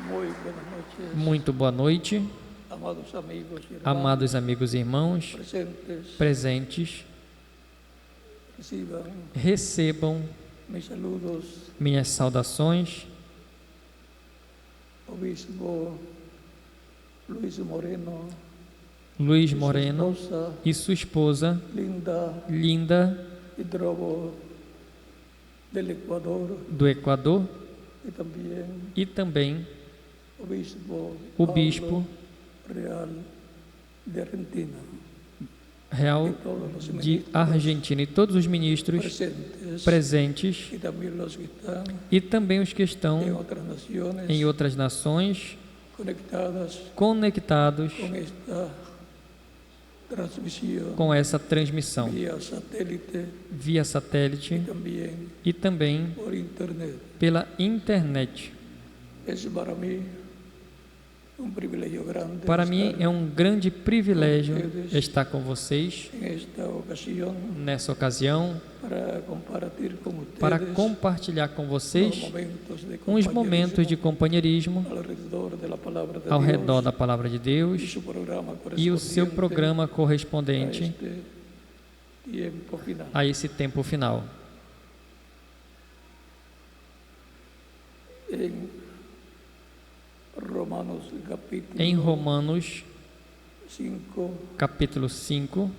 Muy buenas noches, Muito boa noite, amados amigos y hermanos amados amigos e irmãos presentes. Recebam mis saludos, minhas saudações, Obispo Luis Moreno, Luiz y su Moreno esposa, e sua esposa, Linda Linda, Hidrobo del Ecuador, do Equador, y también e também Obispo o Bispo Pablo Real de Argentina, Real y todos los de ministros Argentina e todos os ministros presentes, y también los que están e também os que en estão otras naciones em outras nações conectadas conectados con esta transmisión com essa transmissão vía satélite via satélite y e também por internet. pela internet. Es para mí un privilegio grande Para mim estar é um grande privilégio vocês estar com vocês en esta ocasión nessa ocasião para para compartir con ustedes compartilhar com vocês uns uns momentos de companheirismo ao redor da Palavra de Deus e o seu programa correspondente a esse tempo final. Em Romanos, 5 capítulo 5,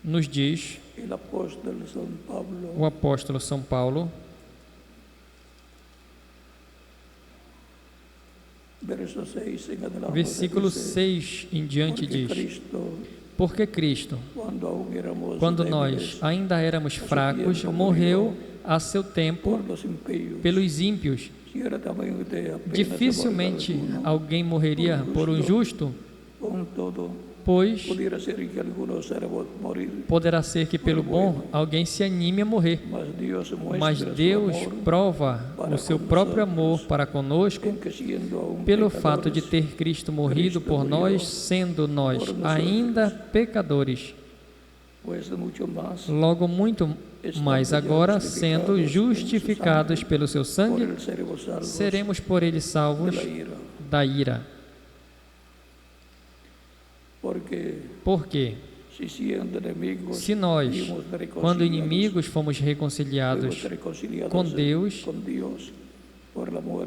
nos diz o apóstolo São Paulo, versículo 6 em diante diz: Porque Cristo, quando nós ainda éramos fracos, morreu a seu tempo pelos ímpios. Dificilmente alguém morreria por um justo, pois poderá ser que pelo bom alguém se anime a morrer. Mas Deus prova o seu próprio amor para conosco pelo fato de ter Cristo morrido por nós, sendo nós ainda pecadores. Logo muito mais agora, sendo justificados pelo seu sangue, seremos por ele salvos da ira. Porque se nós, quando inimigos, fomos reconciliados com Deus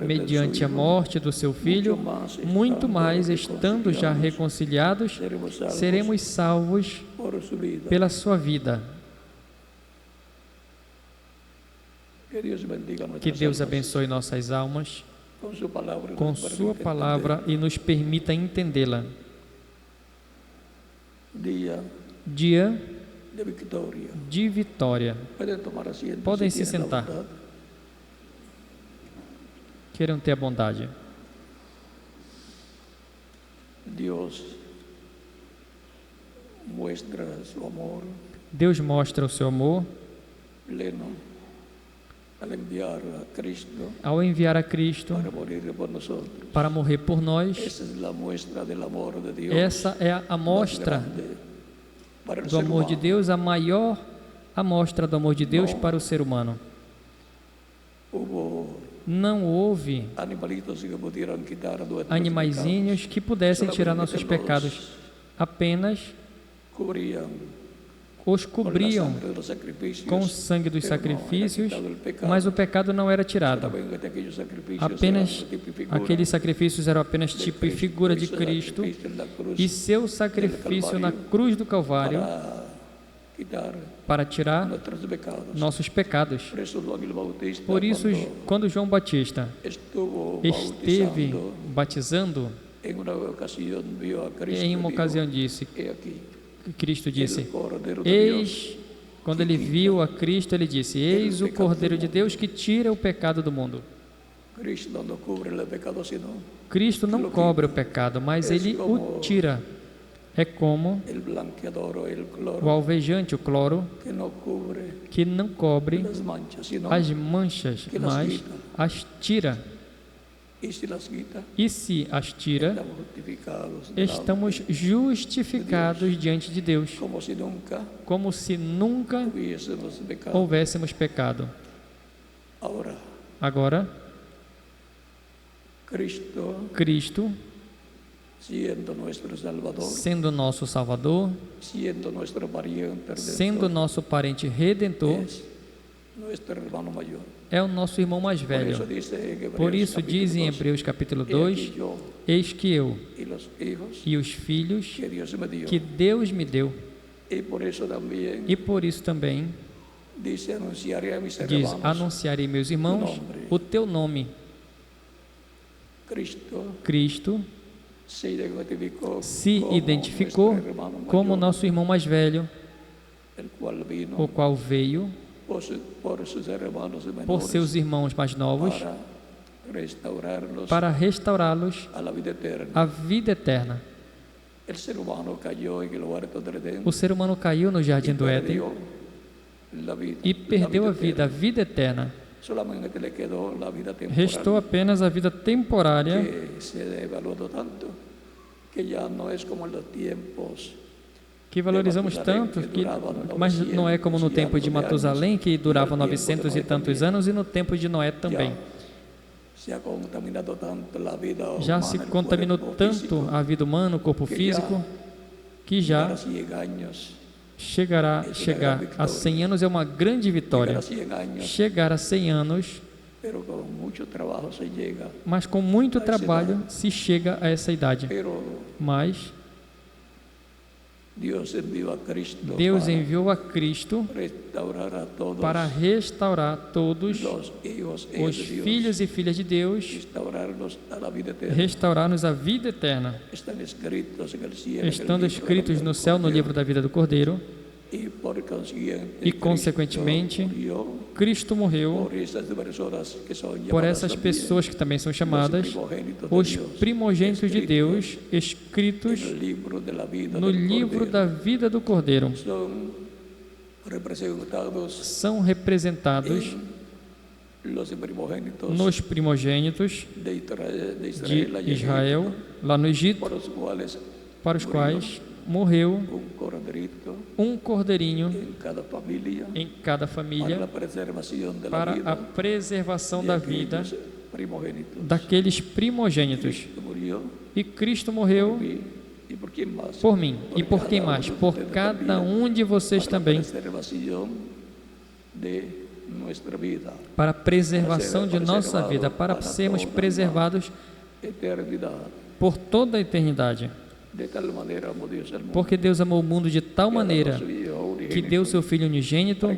mediante a morte do seu Filho, muito mais, estando já reconciliados, seremos salvos pela sua vida. Que Deus abençoe nossas almas com sua palavra e nos permita entendê-la. Dia de vitória. Podem se sentar. Queiram ter a bondade. Deus mostra o seu amor ao enviar a Cristo para morrer por nós. Essa é a amostra do amor de Deus, a maior amostra do amor de Deus para o ser humano. Não houve animaizinhos que pudessem tirar nossos pecados, apenas os cobriam com o sangue dos sacrifícios, mas o pecado não era tirado. Apenas aqueles sacrifícios eram apenas tipo e figura de Cristo e seu sacrifício na cruz do Calvário para tirar nossos pecados. Por isso, quando João Batista esteve batizando, em uma ocasião disse, Cristo disse, eis, quando ele viu a Cristo, ele disse, eis o Cordeiro de Deus que tira o pecado do mundo. Cristo não cobre o pecado, mas ele o tira. É como o alvejante, o cloro, que não cobre as manchas, mas as tira. E se as tira, estamos justificados diante de Deus, como se nunca houvéssemos pecado. Agora, Cristo, sendo nosso Salvador, sendo nosso parente redentor, é o nosso irmão mais velho. Por isso diz em Hebreus capítulo 2, eis que eu e os filhos que Deus me deu. E por isso também diz, anunciarei meus irmãos o teu nome. Cristo se identificou como nosso irmão mais velho, o qual veio por seus irmãos mais novos para restaurá-los à vida eterna. O ser humano caiu no jardim do Éden e perdeu a vida eterna. Restou apenas a vida temporária, que valorizamos tanto, mas não é como no tempo de Matusalém, que durava 900 e tantos anos, e no tempo de Noé também. Já se contaminou tanto a vida humana, o corpo físico, que já chegar a 100 anos é uma grande vitória. Chegar a 100 anos, mas com muito trabalho se chega a essa idade. Mas Deus enviou a Cristo para restaurar todos os filhos e filhas de Deus, restaurar-nos à vida eterna, estando escritos no céu no livro da vida do Cordeiro. E, consequentemente, Cristo morreu por essas pessoas que também são chamadas os primogênitos de Deus, escritos no livro da vida do Cordeiro. São representados nos primogênitos de Israel, lá no Egito, para os quais morreu um cordeirinho em cada família para a preservação da vida daqueles primogênitos. E Cristo morreu por mim. E por quem mais? Por cada um de vocês também, para a preservação de nossa vida, para sermos preservados por toda a eternidade. Porque Deus amou o mundo de tal maneira que deu seu Filho unigênito,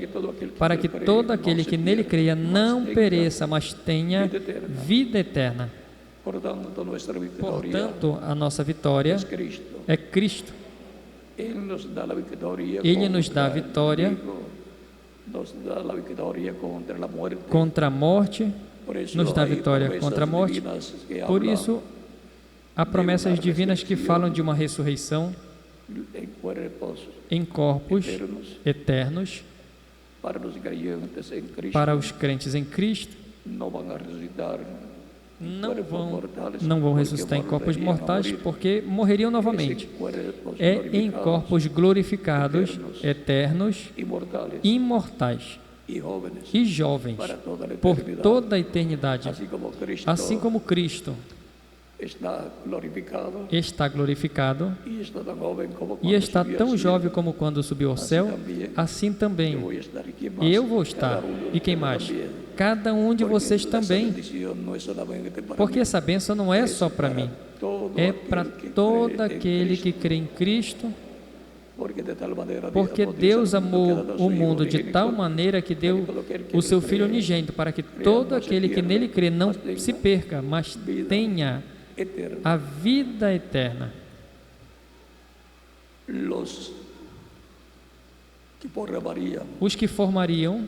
para que todo aquele que nele creia não pereça, mas tenha vida eterna. Portanto, a nossa vitória é Cristo. Ele nos dá a vitória contra a morte, nos dá a vitória contra a morte. Por isso, há promessas divinas que falam de uma ressurreição em corpos eternos para os crentes em Cristo. Não vão ressuscitar em corpos mortais, porque morreriam novamente. É em corpos glorificados, eternos, imortais e jovens por toda a eternidade, assim como Cristo está glorificado e está tão jovem como quando subiu ao céu, assim também eu vou estar. E quem mais? Cada um de vocês também, porque essa bênção não é só para mim, é para todo aquele que crê em Cristo, porque Deus amou o mundo de tal maneira que deu o seu Filho unigênito, para que todo aquele que nele crê não se perca, mas tenha a vida eterna. Os que formariam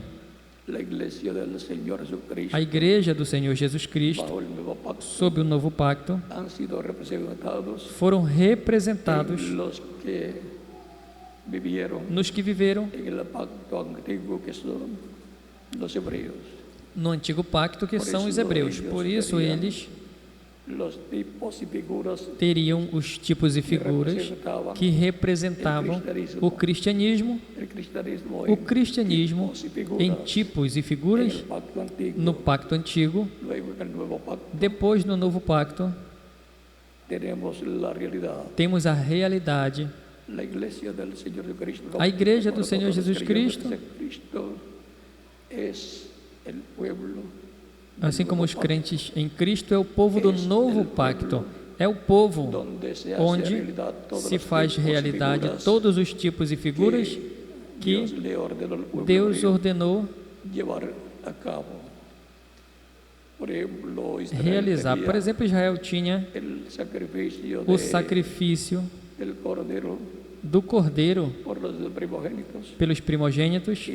a igreja do Senhor Jesus Cristo sob o novo pacto foram representados nos que viveram no antigo pacto, que são os hebreus. Por isso eles teriam os tipos e figuras que representavam o cristianismo em tipos e figuras no Pacto Antigo. Depois, no Novo Pacto, temos a realidade. A Igreja do Senhor Jesus Cristo, assim como os crentes em Cristo, é o povo do Novo Pacto. É o povo onde se faz realidade todos os tipos e figuras que Deus ordenou realizar. Por exemplo, Israel tinha o sacrifício do cordeiro pelos primogênitos,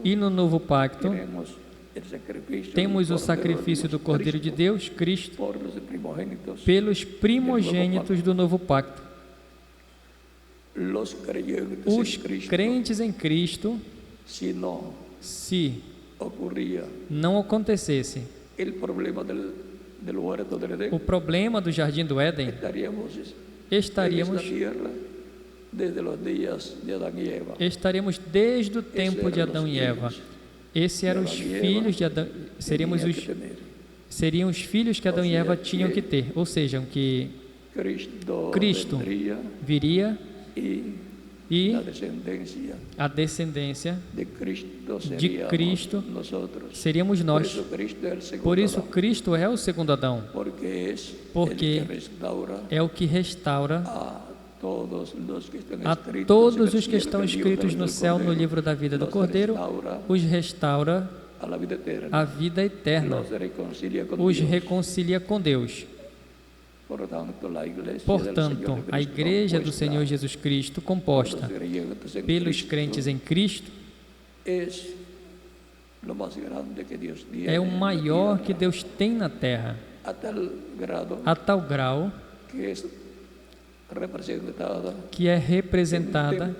e no Novo Pacto temos o sacrifício do Cordeiro de Deus, Cristo, pelos primogênitos do Novo Pacto. Os crentes em Cristo, se não acontecesse o problema do Jardim do Éden, estaríamos desde o tempo de Adão e Eva. Esses eram os filhos de Adão, seriam os filhos que Adão e Eva tinham que ter, ou seja, que Cristo viria e a descendência de Cristo seríamos nós. Por isso, Cristo é o segundo Adão, porque é o que restaura a todos os que estão escritos no céu no livro da vida do Cordeiro, os restaura a vida eterna, os reconcilia com Deus. Portanto, a Igreja do Senhor Jesus Cristo, composta pelos crentes em Cristo, é o maior que Deus tem na terra, a tal grau que é representada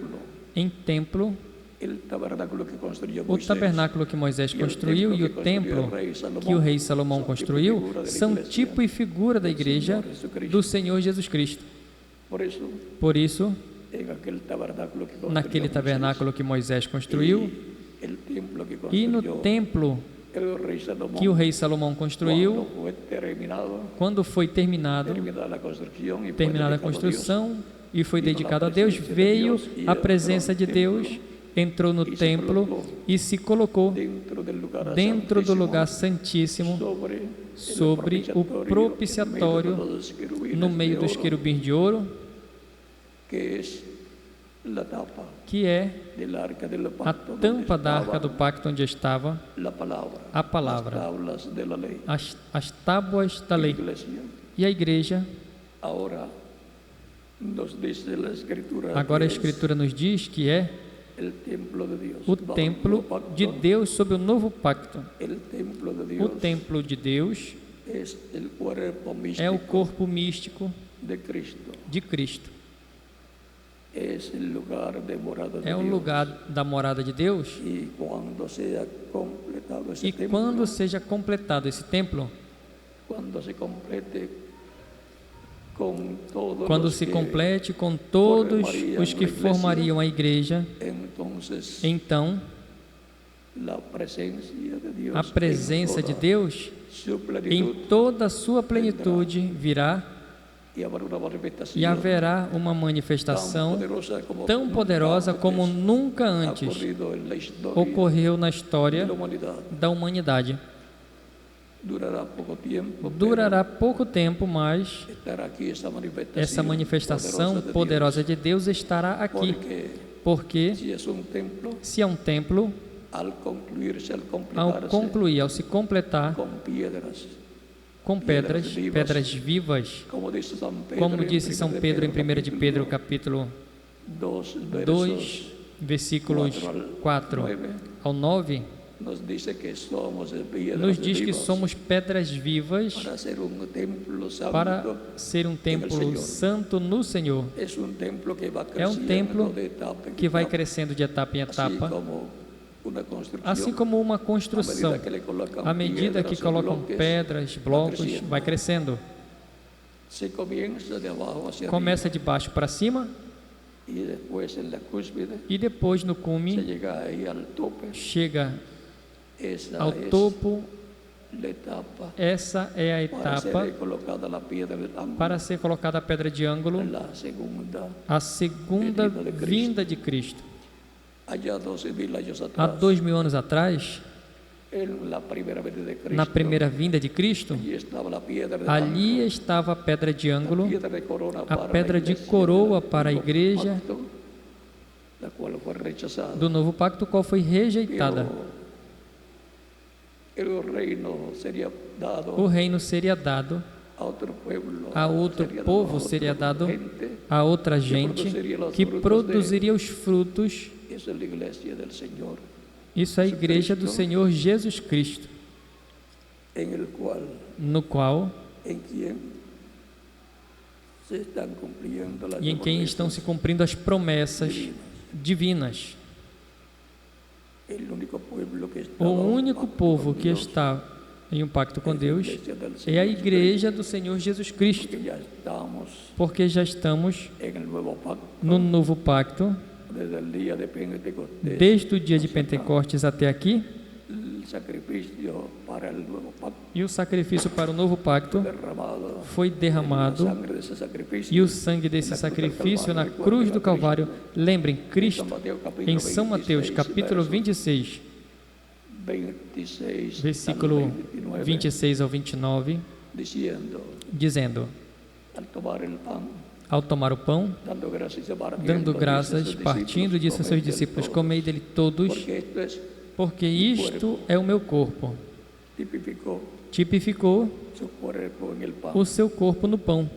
em templo, o tabernáculo que Moisés construiu e o templo que o rei Salomão construiu são tipo e figura da Igreja do Senhor Jesus Cristo. Por isso, naquele tabernáculo que Moisés construiu e no templo que o rei Salomão construiu, quando foi terminada a construção e foi dedicado a Deus, veio a presença de Deus, entrou no templo e se colocou dentro do lugar santíssimo, sobre o propiciatório, no meio dos querubins de ouro, que é a tampa da arca do pacto, onde estava a palavra, as tábuas da lei. E a Igreja, agora a Escritura nos diz que é o templo de Deus sob o novo pacto. O templo de Deus é o corpo místico de Cristo. É o lugar da morada de Deus. E quando seja completado esse templo, quando se complete com todos os que formariam a Igreja, então a presença de Deus em toda a sua plenitude virá, e haverá uma manifestação tão poderosa como nunca antes ocorreu na história da humanidade. Durará pouco tempo, mas essa manifestação poderosa de Deus estará aqui, porque se é um templo, ao se completar com pedras vivas, como disse São Pedro em 1 de Pedro, capítulo 2, versículos 4 ao 9, nos diz que somos pedras vivas para ser um templo santo no Senhor. É um templo que vai crescendo de etapa em etapa, Assim como uma construção, à medida que colocam pedras, blocos, vai crescendo. Começa de baixo para cima e depois no cume chega ao topo. Essa é a etapa para ser colocada a pedra de ângulo, a segunda vinda de Cristo. Há 2000 anos atrás, na primeira vinda de Cristo, ali estava a pedra de ângulo, a pedra de coroa para a igreja do novo pacto, qual foi rejeitada. O reino seria dado a outro povo, seria dado a outra gente que produziria os frutos. Isso é a igreja do Senhor Jesus Cristo, no qual e em quem estão se cumprindo as promessas divinas. O único povo que está em um pacto com Deus é a igreja do Senhor Jesus Cristo, porque já estamos no novo pacto, desde o dia de Pentecostes até aqui, e o sacrifício para o novo pacto foi derramado, e o sangue desse sacrifício na cruz do Calvário, lembrem, Cristo, em São Mateus, capítulo 26, versículo 26 ao 29, dizendo: ao tomar o pão, dando graças, partindo, disse aos seus discípulos: comei dele todos, porque isto é o meu corpo. Tipificou o seu corpo no pão.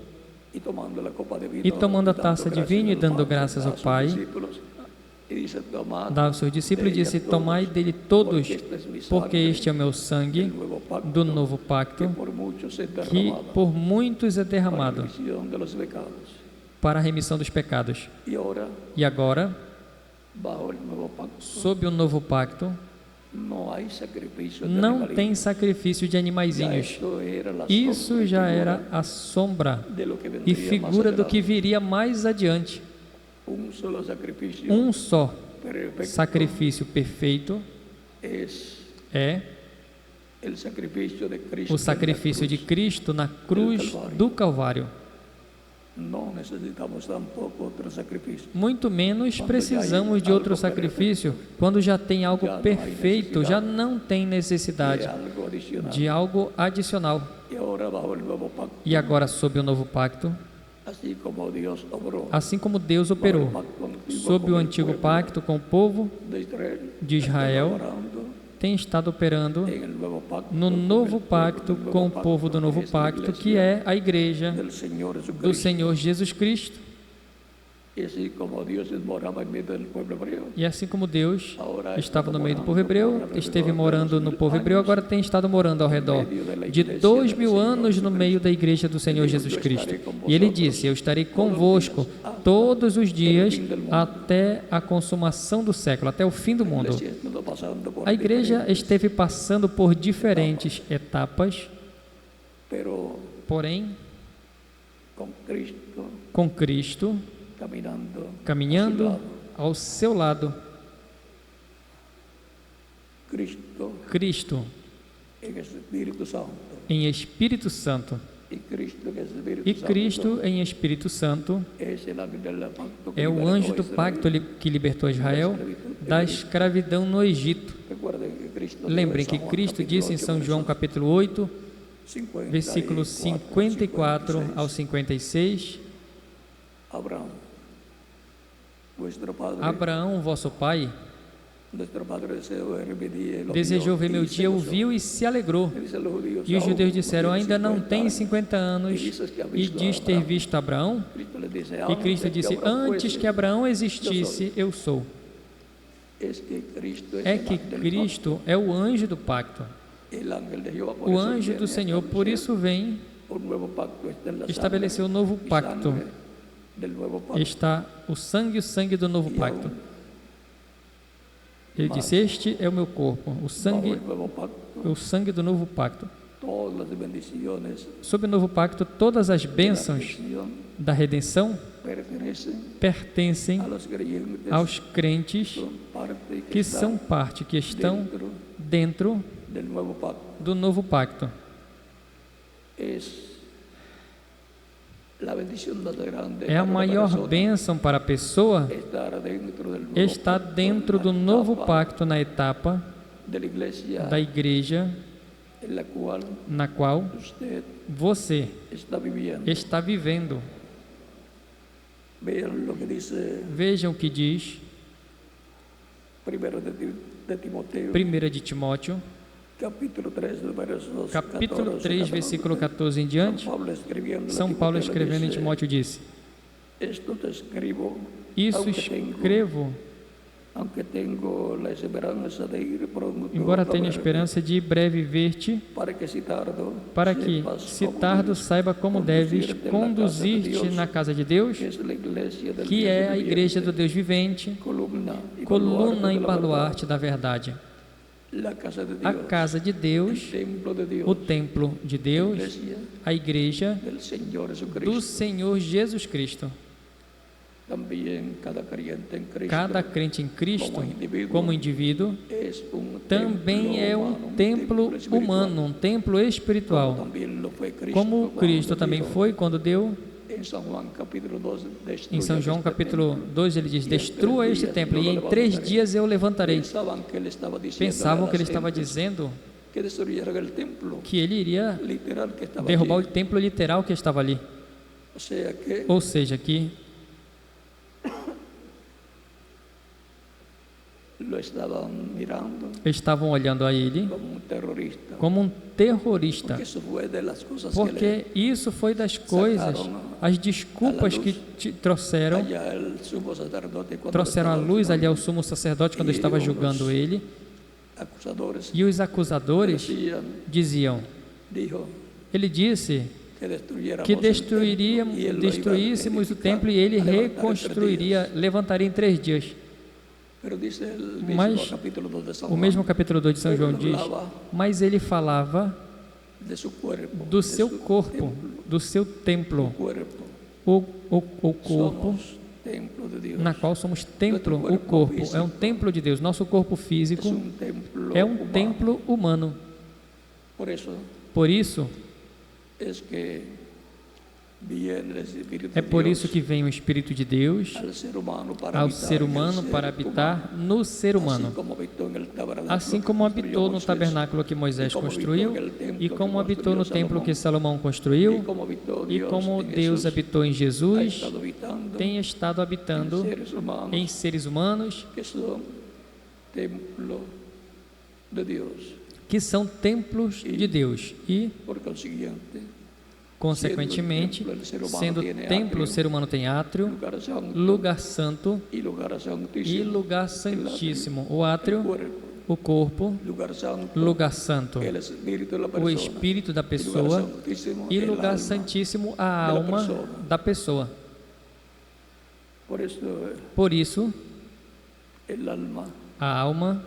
E tomando a taça de vinho e dando graças ao Pai, dava aos seus discípulos e disse: tomai dele todos, porque este é o meu sangue do novo pacto, que por muitos é derramado para a remissão dos pecados. E agora, sob o novo pacto, não tem sacrifício de animaizinhos. Isso já era a sombra e figura do que viria mais adiante. Um só sacrifício perfeito é o sacrifício de Cristo na cruz do Calvário. Muito menos precisamos de outro sacrifício. Quando já tem algo perfeito, já não tem necessidade de algo adicional. E agora, sob o novo pacto, assim como Deus operou sob o antigo pacto com o povo de Israel, tem estado operando no novo pacto com o povo do novo pacto, que é a igreja do Senhor Jesus Cristo. E assim como Deus estava no meio do povo hebreu, esteve morando no povo hebreu, agora tem estado morando ao redor de 2000 anos no meio da igreja do Senhor Jesus Cristo. E Ele disse: eu estarei convosco todos os dias até a consumação do século, até o fim do mundo. A igreja esteve passando por diferentes etapas, porém, com Cristo caminhando ao seu lado. Cristo em Espírito Santo. E Cristo em Espírito Santo é o anjo do pacto que libertou Israel da escravidão no Egito. Lembrem que Cristo disse em São João capítulo 8, versículos 54 ao 56: Abraão, vosso pai, desejou ver meu dia, o viu e se alegrou. E os judeus disseram: ainda não tem 50 anos e diz ter visto Abraão? E Cristo disse: antes que Abraão existisse, eu sou. É que Cristo é o anjo do pacto, o anjo do Senhor, por isso vem estabelecer o novo pacto. Está o sangue do novo pacto. Ele disse: este é o meu corpo, o bajo sangue, el nuevo pacto, o sangue do novo pacto. todas las bendiciones Sob o novo pacto, todas as de la bênçãos redención da redenção pertenecen pertencem a los creyentes, aos crentes son parte que está são parte, que estão dentro dentro del nuevo pacto. do novo pacto. Es la bendición más grande É a para una maior persona bênção para a pessoa estar dentro del nuevo estar pacto, dentro do la novo etapa pacto, na etapa de la iglesia da igreja en la cual na qual usted você está viviendo. está vivendo. Vean lo que dice Vejam o que diz primero de Timoteo, 1 de Timóteo, capítulo 3, versos capítulo 14 3, a 14. versículo 14 em diante. São Paulo escrevendo em Timóteo disse: Esto te escribo, isso escrevo, aunque tengo la esperanza de ir pronto embora a tenha verte, esperança de breve ver-te, para que se tardo saiba como deves conduzir-te na casa de Deus, que é a igreja do Deus vivente, coluna e baluarte da verdade. A casa de Deus, o templo de Deus, a igreja do Senhor Jesus Cristo. Cada crente em Cristo, como indivíduo, também é um templo humano, um templo espiritual, como Cristo também foi quando deu. Em São João capítulo 2 ele diz: destrua este templo e em 3 dias eu levantarei. Pensavam que ele estava dizendo que ele iria derrubar o templo literal que estava ali. Ou seja, que estavam olhando a ele como um terrorista, porque isso foi das coisas, as desculpas que trouxeram à luz ali ao sumo sacerdote quando estava julgando ele, e os acusadores diziam, ele disse que destruíssemos o templo e ele reconstruiria, levantaria em 3 dias. Mas o mesmo capítulo 2 de São João diz: mas ele falava do seu corpo, do seu templo, o corpo na qual somos templo. O corpo é um templo de Deus. Nosso corpo físico é um templo humano. Por isso é por isso que vem o Espírito de Deus ao ser humano para habitar no ser humano, assim como habitou no tabernáculo que Moisés construiu, e como habitou no templo que Salomão construiu, e como Deus habitou em Jesus, tem estado habitando em seres humanos que são templos de Deus e, consequentemente, sendo templo, o ser humano tem átrio, lugar santo e lugar santíssimo. O átrio, o corpo, lugar santo, o espírito da pessoa, e lugar santíssimo, a alma da pessoa. Por isso, a alma,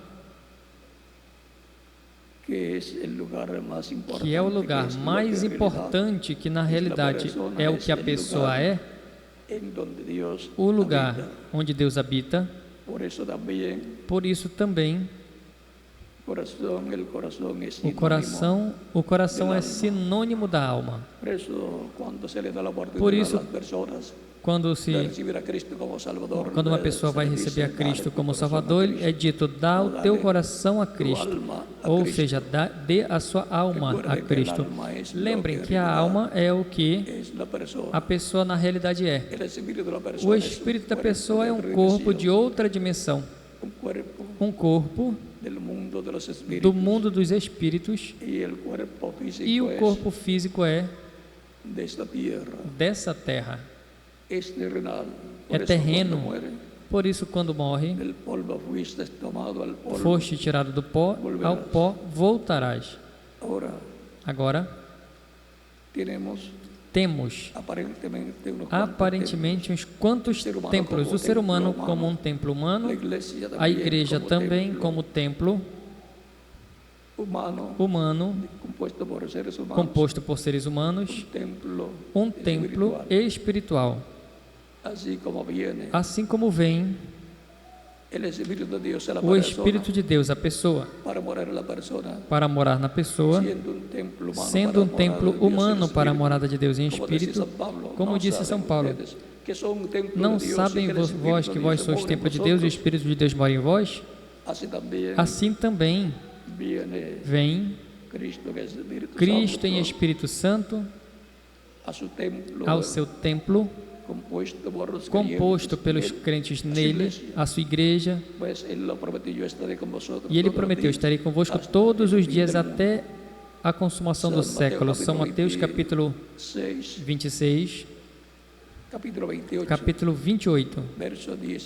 que é o lugar mais importante, que na realidade é o que a pessoa é, o lugar onde Deus habita. Por isso também o coração é sinônimo da alma. Por isso, quando uma pessoa vai receber a Cristo como Salvador, é dito: dá o teu coração a Cristo, ou seja, dê a sua alma a Cristo. Lembrem que a alma é o que a pessoa na realidade é. O espírito da pessoa é um corpo de outra dimensão, um corpo do mundo dos espíritos, e o corpo físico é dessa terra. É terreno. Por isso, quando morre, foste tirado do pó, ao pó voltarás. Agora temos aparentemente uns quantos templos, o ser humano como um templo humano, a igreja também como templo humano, composto por seres humanos, um templo espiritual. Assim como vem o Espírito de Deus, a pessoa, para morar na pessoa, sendo um templo humano para a morada de Deus em espírito, como disse São Paulo, não sabem vós que vós sois templo de Deus e o Espírito de Deus mora em vós? Assim também vem Cristo em Espírito Santo ao seu templo, composto pelos crentes nele, a sua igreja, e ele prometeu: estarei convosco todos os dias até a consumação do século. São Mateus capítulo 26, capítulo 28,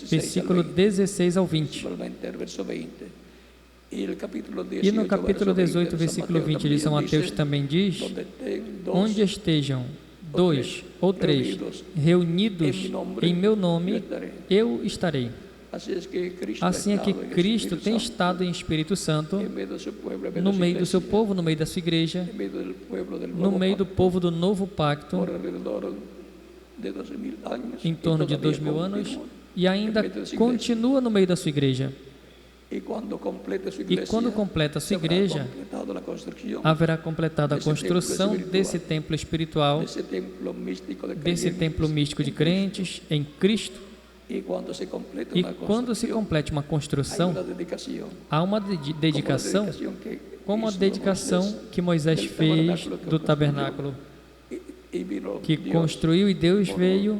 versículo 16 ao 20. E no capítulo 18, versículo 20 de São Mateus também diz: onde estejam 2 ou 3 reunidos em meu nome, eu estarei. Assim é que Cristo tem estado em Espírito Santo no meio do seu povo, no meio da sua igreja, no meio do povo do novo pacto, em torno de 2000 anos, e ainda continua no meio da sua igreja. E quando completa a sua igreja, haverá completada a construção desse templo espiritual, desse templo místico de crentes em Cristo. E quando se complete uma construção, há uma dedicação, como a dedicação que Moisés fez do tabernáculo, que construiu, e Deus veio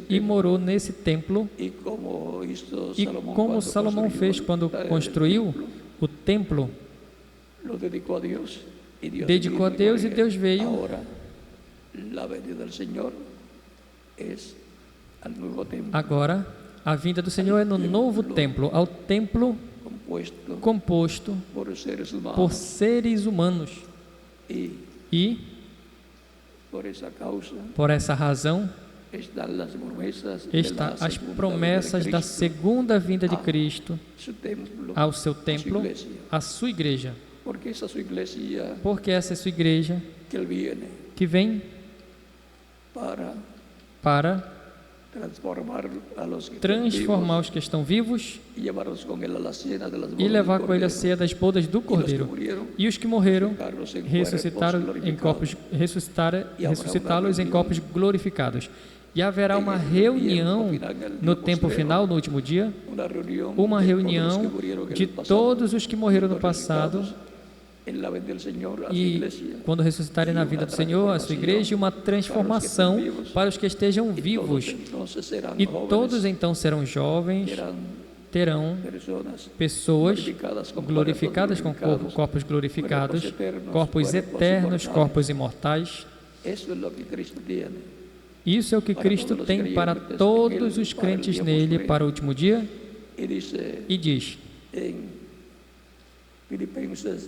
e morou nesse templo. E como Salomão fez quando construiu o templo, dedicou a Deus e Deus veio. Agora, a vinda do Senhor é no novo templo, ao templo composto por seres humanos. E por essa razão, estão as promessas da segunda vinda de Cristo ao seu templo, à sua igreja. Porque essa é a sua igreja que vem para transformar os que estão vivos e levar com ele a ceia das bodas do Cordeiro. E os que morreram ressuscitá-los em corpos glorificados. E haverá uma reunião no tempo final, no último dia, uma reunião de todos os que morreram no passado, e quando ressuscitarem na vida do Senhor, a sua igreja, uma transformação para os que estejam vivos. E todos então serão jovens, terão pessoas glorificadas com corpos glorificados, corpos eternos, corpos imortais. Isso é o que Cristo tem para todos os crentes nele para o último dia. E diz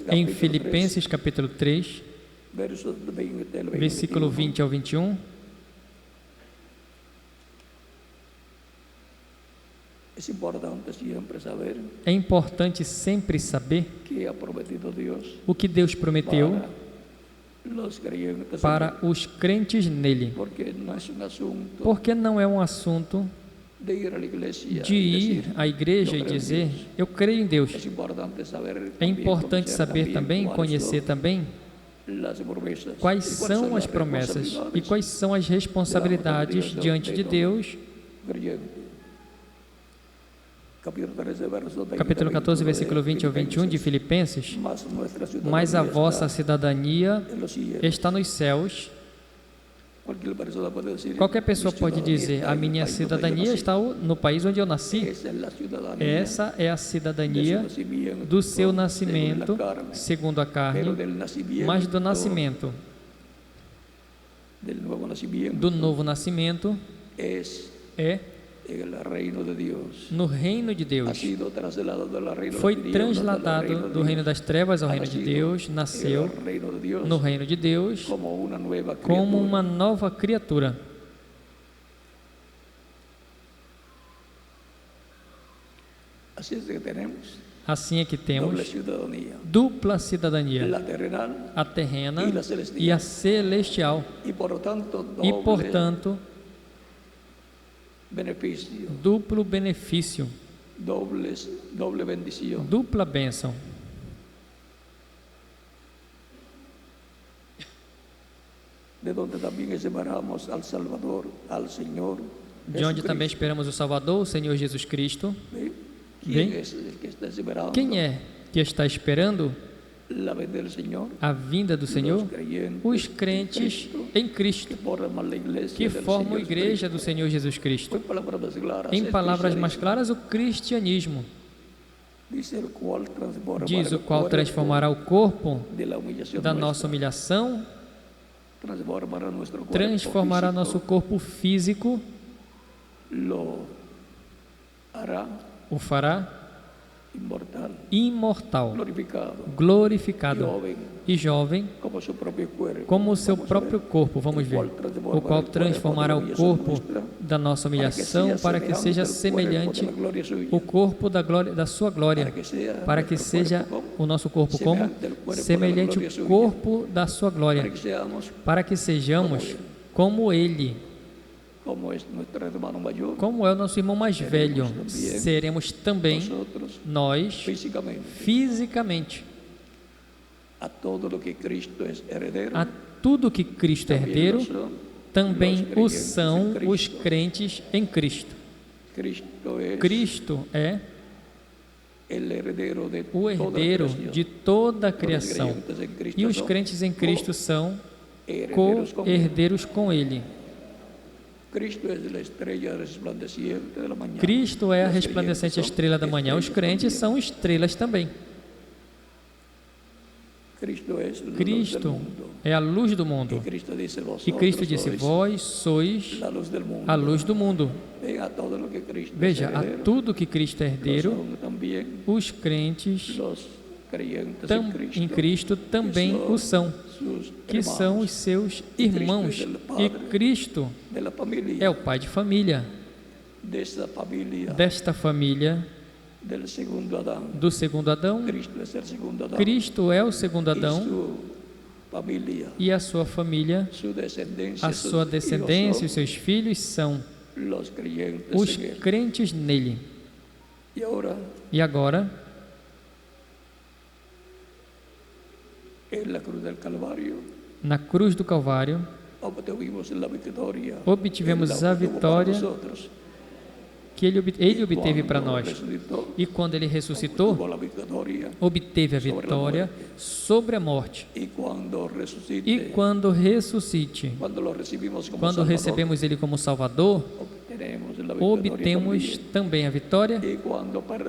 em Filipenses capítulo 3, versículo 20 ao 21, é importante sempre saber o que Deus prometeu para os crentes nele, porque não é um assunto de ir à igreja e dizer: eu creio em Deus. É importante saber também, conhecer também quais são as promessas e quais são as responsabilidades diante de Deus. Capítulo 14, versículo 20 ao 21 de Filipenses: mas a vossa cidadania está nos céus. Qualquer pessoa pode dizer: a minha cidadania está no país onde eu nasci. Essa é a cidadania do seu nascimento, segundo a carne, mas do nascimento, do novo nascimento, é no reino de Deus. Foi trasladado do reino das trevas ao reino de Deus, nasceu no reino de Deus como uma nova criatura. Assim é que temos dupla cidadania, a terrena e a celestial, e, portanto, duplo benefício, dupla bênção. De onde também esperamos o Salvador, o Senhor Jesus Cristo. Quem é que está esperando a vinda do Senhor? Os crentes em Cristo, que formam a igreja do Senhor Jesus Cristo. Em palavras mais claras, o cristianismo. Diz o qual transformará o corpo da nossa humilhação, transformará nosso corpo físico, o fará imortal, glorificado e jovem, como o seu próprio corpo, vamos ver, o qual transformará o corpo da nossa humilhação para que seja semelhante ao corpo da glória, da sua glória, para que seja o nosso corpo como semelhante ao corpo da sua glória, para que sejamos como Ele. Como é o nosso irmão mais velho, seremos também nós fisicamente. A tudo que Cristo é herdeiro, também o são os crentes em Cristo. Cristo é o herdeiro de toda a criação, e os crentes em Cristo são co-herdeiros com Ele. Cristo é a resplandecente estrela da manhã. Os crentes são estrelas também. Cristo é a luz do mundo. E Cristo disse: vós sois a luz do mundo. Veja, a tudo que Cristo é herdeiro, os crentes em Cristo também o são, que são os seus irmãos. E Cristo é o pai de família, desta família do segundo Adão. Cristo é o segundo Adão, e a sua família, a sua descendência, os seus filhos são os crentes nele. E agora, na cruz do Calvário, obtivemos a vitória que Ele obteve para nós. E quando Ele ressuscitou, obteve a vitória sobre a morte. E quando ressuscite, quando recebemos Ele como Salvador, obtemos também a vitória.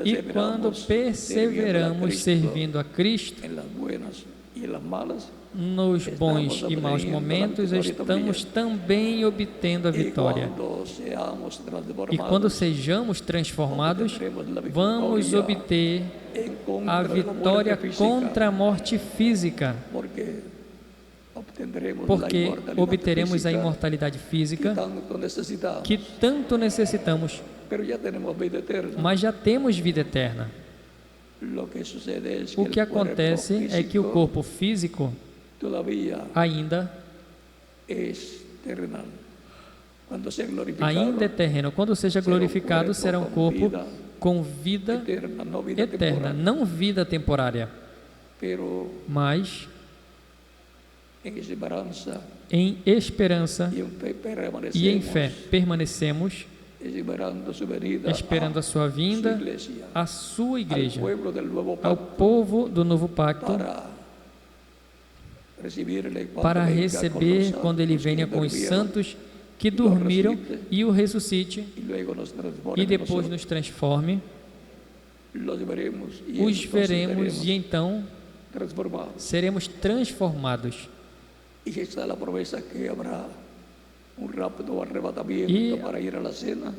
E quando perseveramos servindo a Cristo, nos bons e maus momentos, estamos também obtendo a vitória. E quando sejamos transformados, vamos obter a vitória contra a morte física, porque obteremos a imortalidade física que tanto necessitamos, mas já temos vida eterna. O que acontece é que o corpo físico ainda é terreno. Quando seja glorificado, será um corpo com vida eterna, não vida temporária. Mas em esperança e em fé permanecemos, esperando a sua vinda, a sua igreja, ao povo do novo pacto, para receber quando Ele venha com os santos que dormiram e o ressuscite, e depois nos transforme. Os veremos e então seremos transformados. E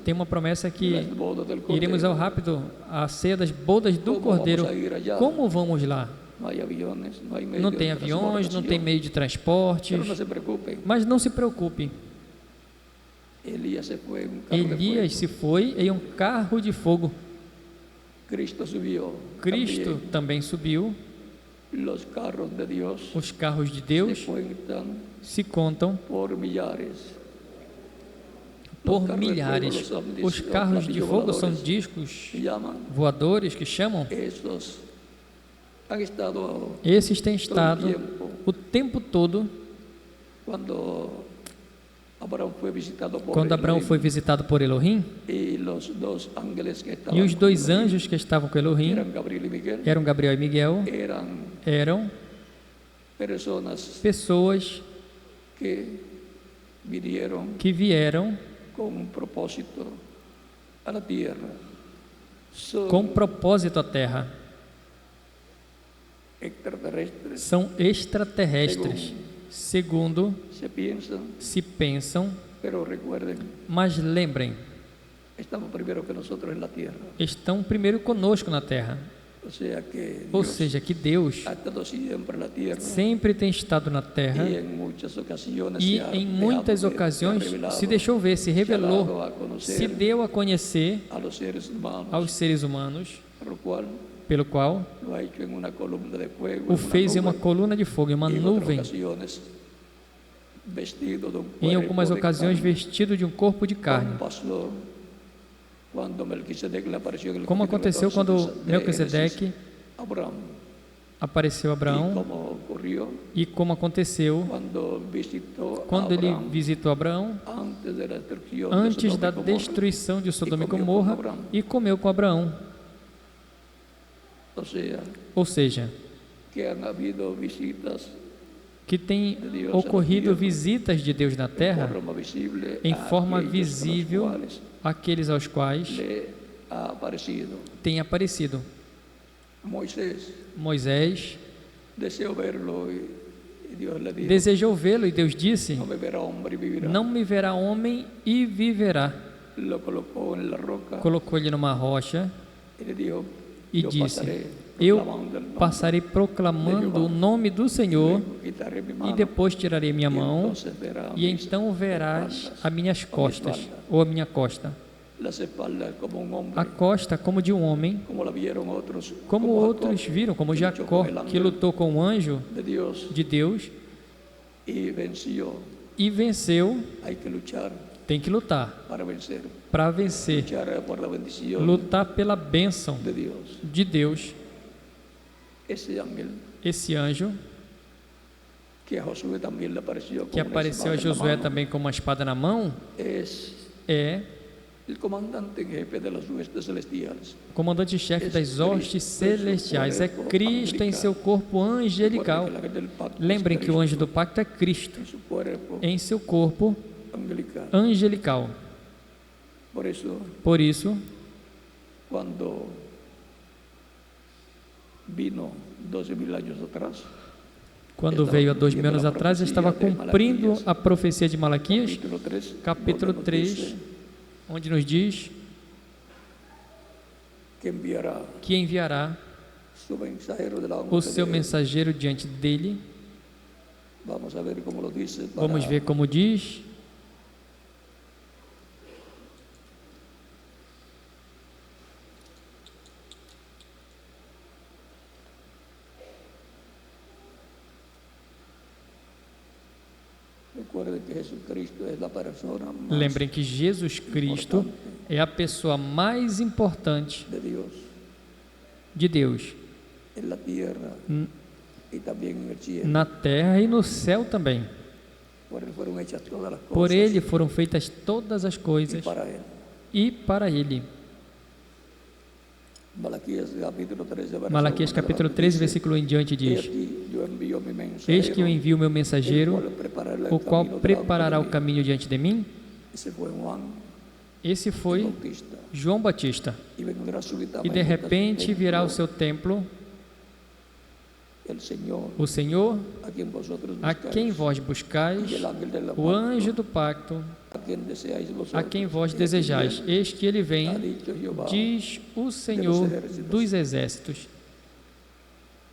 tem uma promessa que iremos ao rápido à ceia das bodas do Cordeiro. Como vamos lá? Não tem aviões, não tem meio de transporte. Mas não se preocupe. Elias se foi em um carro de fogo. Cristo também subiu. Os carros de Deus se contam por milhares. Os carros de fogo são discos voadores que chamam. Esses têm estado o tempo todo. Quando Abraão foi visitado por Elohim, e os dois anjos que estavam com Elohim, eram Gabriel e Miguel, eram pessoas que vieram com propósito à terra. São extraterrestres, segundo se pensam, mas lembrem, estão primeiro conosco na terra. Ou seja, que Deus sempre tem estado na terra e em muitas ocasiões se deixou ver, se revelou, se deu a conhecer aos seres humanos, pelo qual o fez em uma coluna de fogo, em uma nuvem, em algumas ocasiões vestido de um corpo de carne, como aconteceu quando Melquisedeque apareceu a Abraão, e como aconteceu quando ele visitou Abraão antes da destruição de Sodoma e Gomorra e comeu com Abraão. Ou seja, que tem ocorrido visitas de Deus na terra em forma visível àqueles aos quais tem aparecido. Moisés desejou vê-lo e Deus disse: não me verá homem e viverá. Colocou ele numa rocha e disse: eu passarei proclamando o nome do Senhor e depois tirarei minha mão e então verás as minhas costas, ou a minha costa. A costa como de um homem, como outros viram, como Jacó, que lutou com o anjo de Deus e venceu. Tem que lutar para vencer, lutar pela bênção de Deus. Esse anjo que apareceu a Josué também com uma espada na mão é o comandante-chefe das hostes celestiais, é Cristo em seu corpo angelical. Lembrem que o anjo do pacto é Cristo em seu corpo angelical. Por isso, quando veio há 2000 anos atrás, estava cumprindo a profecia de Malaquias, capítulo 3, onde nos diz que enviará o seu mensageiro diante dele. Vamos ver como diz. Lembrem que Jesus Cristo é a pessoa mais importante de Deus na terra e no céu também. Por Ele foram feitas todas as coisas e para Ele. Malaquias capítulo 13, versículo em diante diz: eis que eu envio o meu mensageiro, o qual preparará o caminho diante de mim. Esse foi João Batista. E de repente virá o seu templo o Senhor, a quem vós buscais, o anjo do pacto, a quem vós desejais. Eis que ele vem, diz o Senhor dos exércitos.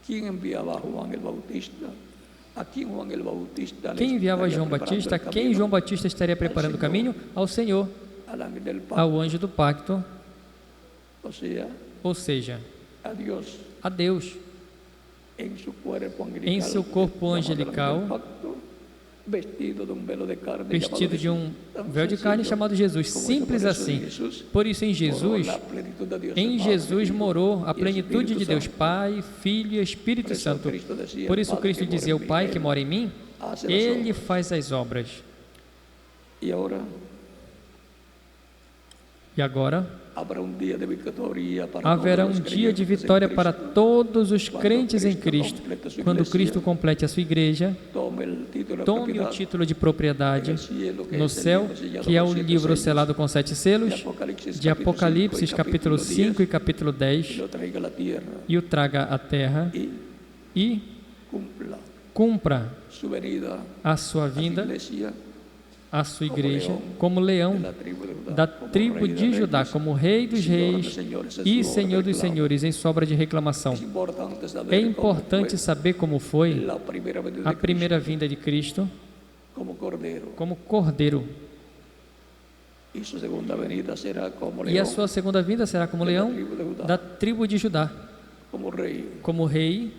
Quem enviava João Batista? A quem João Batista estaria preparando o caminho? Ao Senhor, ao anjo do pacto, ou seja, a Deus, em seu corpo angelical, vestido de um véu de carne chamado Jesus. Simples assim. Por isso, em Jesus morou a plenitude de Deus, Pai, Filho e Espírito Santo. Por isso Cristo dizia: o Pai que mora em mim, Ele faz as obras. E agora haverá um dia de vitória para todos os crentes em Cristo. Quando Cristo complete a sua igreja, tome o título de propriedade no céu, que é o livro selado com 7 selos, de Apocalipse, capítulo 5 e capítulo 10, e o traga à terra e cumpra a sua vinda, a sua igreja, como leão da tribo de Judá, como rei dos reis e senhor dos senhores, em sua obra de reclamação. É importante saber como foi a primeira vinda de Cristo como cordeiro. E a sua segunda vinda será como leão da tribo de Judá, como rei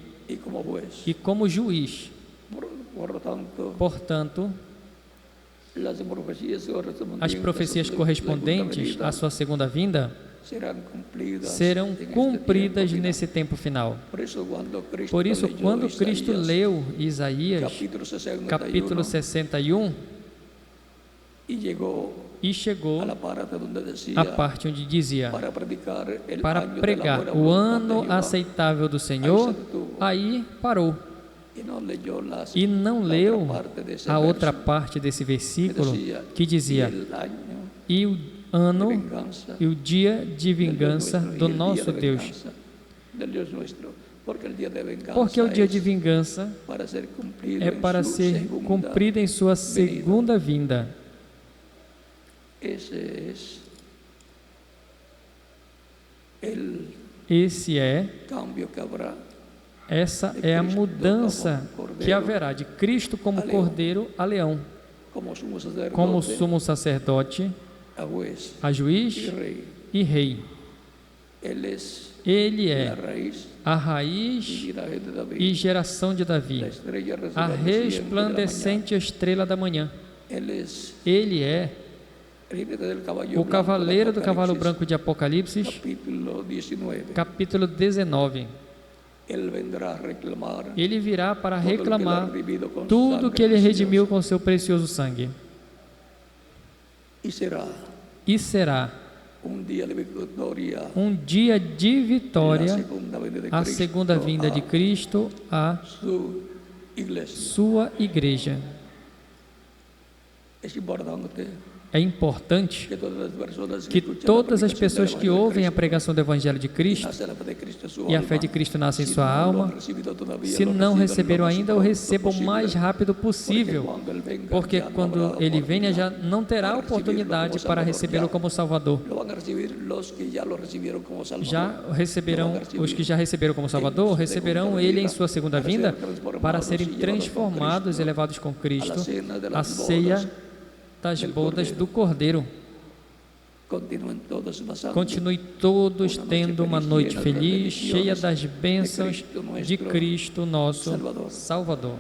e como juiz. Portanto, as profecias correspondentes à sua segunda vinda serão cumpridas nesse tempo final. Por isso, quando Cristo leu Isaías, capítulo 61, e chegou à parte onde dizia: para pregar o ano aceitável do Senhor, aí parou. E não leu a outra parte desse versículo que dizia: e o ano e o dia de vingança do nosso Deus. Porque o dia de vingança é para ser cumprido em sua segunda vinda. Essa é a mudança que haverá de Cristo como cordeiro a leão, como sumo sacerdote, a juiz e rei. Ele é a raiz e geração de Davi, a resplandecente estrela da manhã. Ele é o cavaleiro do cavalo branco de Apocalipse, capítulo 19. Ele virá para reclamar tudo que ele redimiu com seu precioso sangue. E será um dia de vitória, a segunda vinda de Cristo à sua igreja. É importante que todas as pessoas que ouvem a pregação do Evangelho de Cristo e a fé de Cristo nasce em sua alma, se não receberam ainda, o recebam o mais rápido possível, porque quando Ele venha já não terá oportunidade para recebê-lo como Salvador. Já receberão, os que já receberam como Salvador, receberão Ele em sua segunda vinda para serem transformados e levados com Cristo à ceia das bodas do Cordeiro. Continue todos tendo uma noite feliz, cheia das bênçãos de Cristo, nosso Salvador.